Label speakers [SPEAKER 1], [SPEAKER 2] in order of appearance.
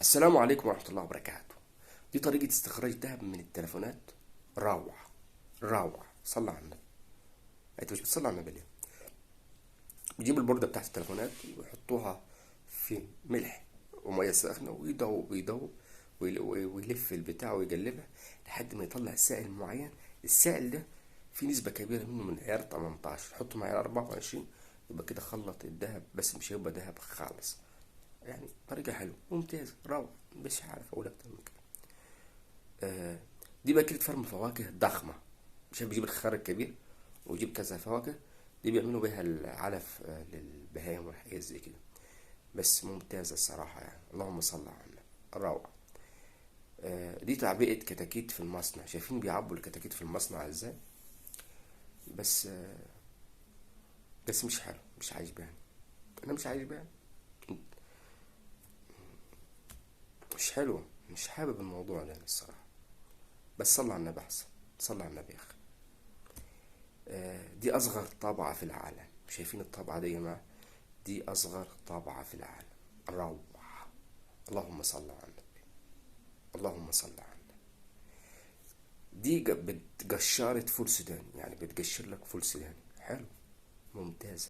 [SPEAKER 1] السلام عليكم ورحمة الله وبركاته. دي طريقة استخراج ذهب من التليفونات. روعة روعة، صلى على النبي. انت مش بتصلي على النبي ليه؟ بيجيب البوردة بتاعت التليفونات ويحطوها في ملح ومية ساخنة ويدوب ويلف البتاع ويقلبها لحد ما يطلع سائل معين. السائل ده فيه نسبة كبيرة منه من عيار 18، حطه مع عيار 24، يبقى كده خلط الذهب، بس مش هيبقى ذهب خالص. يعني طريقة حلوة ممتازة روعة، مش عارف أقول أكتر من كده. آه، دي بقى كده فرم فواكه ضخمة. مش بيجيب الخيار الكبير ويجيب كذا فواكه. دي بيعملوا بيها العلف للبهايم والحاجات زي كده. بس ممتازة الصراحة، يعني اللهم صل على النبي. روعة. دي تعبئة كتاكيت في المصنع. شايفين بيعبوا الكتاكيت في المصنع ازاي؟ بس بس مش حلو، مش عاجباني. انا مش عاجباني، مش حلوة، مش حابب الموضوع ده الصراحة. بس صلى على النبي احسن. صلى على النبي يا اخي. دي أصغر طابعة في العالم. شايفين الطابعة دي يا جماعة؟ دي أصغر طابعة في العالم. روعة. اللهم صل على النبي. اللهم صل على النبي. دي بتقشرة فول سوداني، يعني بتقشر لك فول سوداني. حلو، ممتاز.